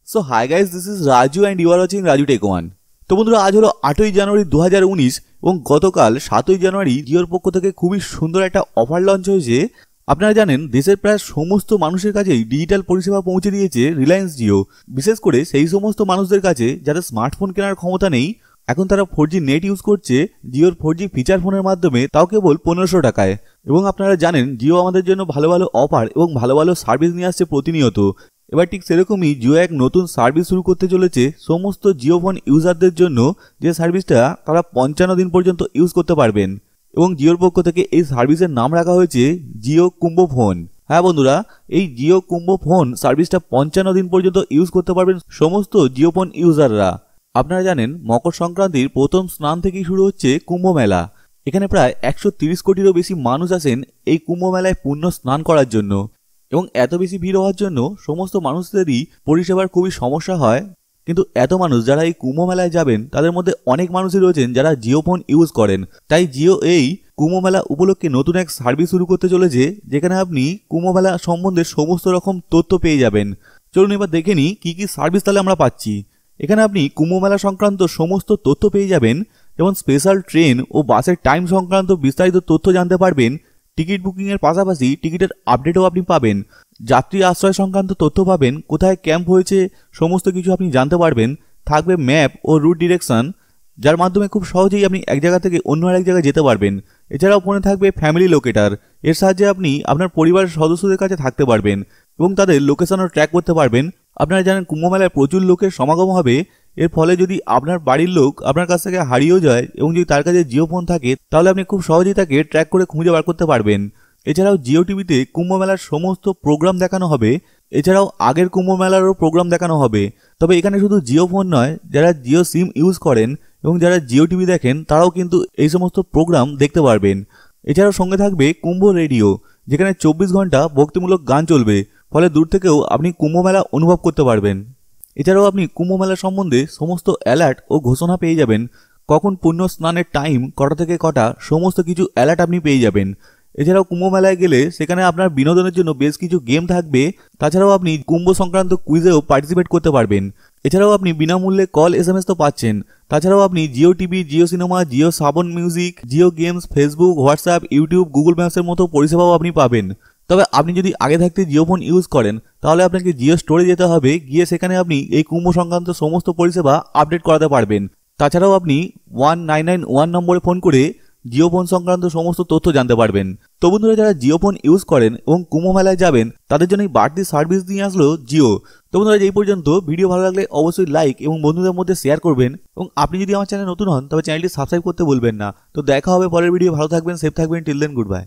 So hi guys, this is Raju and you are watching Raju Tech One. তো বন্ধুরা আজ হলো 8ই জানুয়ারি 2019 এবং গতকাল 7ই জানুয়ারি জিওর পক্ষ থেকে খুবই সুন্দর একটা অফার লঞ্চ হয়েছে। আপনারা জানেন দেশের প্রায় সমস্ত মানুষের কাছেই ডিজিটাল পরিষেবা পৌঁছে দিয়েছে রিলায়েন্স জিও। বিশেষ করে সেই সমস্ত মানুষদের কাছে যাদের স্মার্টফোন কেনার ক্ষমতা নেই, এখন তারা 4G নেট ইউজ করছে জিওর 4G ফিচার ফোনের মাধ্যমে, তাও কেবল 1500 টাকায়। এবং আপনারা জানেন জিও আমাদের জন্য ভালো ভালো অফার এবং ভালো ভালো সার্ভিস নিয়ে আসছে প্রতিনিয়ত। এবার ঠিক সেরকমই জিও এক নতুন সার্ভিস শুরু করতে চলেছে সমস্ত জিও ফোন ইউজারদের জন্য, যে সার্ভিসটা তারা 55 দিন পর্যন্ত ইউজ করতে পারবেন। এবং জিওর পক্ষ থেকে এই সার্ভিসের নাম রাখা হয়েছে জিও কুম্ভো ফোন। হ্যাঁ বন্ধুরা, এই জিও কুম্ভো ফোন সার্ভিসটা 55 দিন পর্যন্ত ইউজ করতে পারবেন সমস্ত জিও ফোন ইউজাররা। আপনারা জানেন মকর সংক্রান্তির প্রথম স্নান থেকেই শুরু হচ্ছে কুম্ভ মেলা। এখানে প্রায় 130 কোটিরও বেশি মানুষ আসেন এই কুম্ভ মেলায় পুণ্য স্নান করার জন্য। এবং এত বেশি ভিড় হওয়ার জন্য সমস্ত মানুষদেরই পরিষেবার খুবই সমস্যা হয়। কিন্তু এত মানুষ যারা এই কুম্ভ মেলায় যাবেন তাদের মধ্যে অনেক মানুষই রয়েছেন যারা জিও ফোন ইউজ করেন। তাই জিও এই কুম্ভ মেলা উপলক্ষে নতুন এক সার্ভিস শুরু করতে চলেছে, যেখানে আপনি কুম্ভ মেলা সম্বন্ধে সমস্ত রকম তথ্য পেয়ে যাবেন। চলুন এবার দেখে নিই কি কি সার্ভিস তাহলে আমরা পাচ্ছি। এখানে আপনি কুম্ভ মেলা সংক্রান্ত সমস্ত তথ্য পেয়ে যাবেন, যেমন স্পেশাল ট্রেন ও বাসের টাইম সংক্রান্ত বিস্তারিত তথ্য জানতে পারবেন। টিকিট বুকিংয়ের পাশাপাশি টিকিটের আপডেটও আপনি পাবেন। যাত্রী আশ্রয় সংক্রান্ত তথ্য পাবেন, কোথায় ক্যাম্প হয়েছে সমস্ত কিছু আপনি জানতে পারবেন। থাকবে ম্যাপ ও রুট ডিরেকশন, যার মাধ্যমে খুব সহজেই আপনি এক জায়গা থেকে অন্য আরেক জায়গায় যেতে পারবেন। এছাড়াও ফোনে থাকবে ফ্যামিলি লোকেটার, এর সাহায্যে আপনি আপনার পরিবারের সদস্যদের কাছে থাকতে পারবেন এবং তাদের লোকেশনও ট্র্যাক করতে পারবেন। আপনারা জানেন কুম্ভ মেলায় প্রচুর লোকের সমাগম হবে, এর ফলে যদি আপনার বাড়ির লোক আপনার কাছ থেকে হারিয়েও যায় এবং যদি তার কাছে জিও ফোন থাকে, তাহলে আপনি খুব সহজেই তাকে ট্র্যাক করে খুঁজে বার করতে পারবেন। এছাড়াও জিও টিভিতে কুম্ভ মেলার সমস্ত প্রোগ্রাম দেখানো হবে। এছাড়াও আগের কুম্ভ মেলারও প্রোগ্রাম দেখানো হবে। তবে এখানে শুধু জিও ফোন নয়, যারা জিও সিম ইউজ করেন এবং যারা জিও টিভি দেখেন তারাও কিন্তু এই সমস্ত প্রোগ্রাম দেখতে পারবেন। এছাড়াও সঙ্গে থাকবে কুম্ভ রেডিও, যেখানে 24 ঘন্টা ভক্তিমূলক গান চলবে, ফলে দূর থেকেও আপনি কুম্ভ মেলা অনুভব করতে পারবেন। এছাড়াও আপনি কুম্ভ মেলা সম্বন্ধে সমস্ত অ্যালার্ট ও ঘোষণা পেয়ে যাবেন। কখন পুণ্য স্নানের টাইম কটা থেকে কটা সমস্ত কিছু অ্যালার্ট আপনি পেয়ে যাবেন। এছাড়াও কুম্ভ মেলায় গেলে সেখানে আপনার বিনোদনের জন্য বেশ কিছু গেম থাকবে। তাছাড়াও আপনি কুম্ভ সংক্রান্ত কুইজেও পার্টিসিপেট করতে পারবেন। এছাড়াও আপনি বিনামূল্যে কল SMS তো পাচ্ছেন। তাছাড়াও আপনি Jio TV, Jio cinema, Jio Saavn music, Jio games, Facebook, WhatsApp, YouTube, Google ম্যাপসের মতো পরিষেবাও আপনি পাবেন। তবে আপনি যদি আগে থাকতে জিও ফোন ইউজ করেন তাহলে আপনাকে জিও স্টোরে যেতে হবে, গিয়ে সেখানে আপনি এই কুম্ভ সংক্রান্ত সমস্ত পরিষেবা আপডেট করাতে পারবেন। তাছাড়াও আপনি 1991 নম্বরে ফোন করে জিও ফোন সংক্রান্ত সমস্ত তথ্য জানতে পারবেন। তো বন্ধুরা, যারা জিও ফোন ইউজ করেন এবং কুম্ভ মেলায় যাবেন তাদের জন্য এই বাড়তি সার্ভিস নিয়ে আসলো জিও। তো বন্ধুরা, এই পর্যন্ত ভিডিও ভালো লাগলে অবশ্যই লাইক এবং বন্ধুদের মধ্যে শেয়ার করবেন। এবং আপনি যদি আমার চ্যানেল নতুন হন তবে চ্যানেলটি সাবস্ক্রাইব করতে ভুলবেন না। তো দেখা হবে পরের ভিডিও। ভালো থাকবেন, সেফ থাকবেন। Till then, good bye.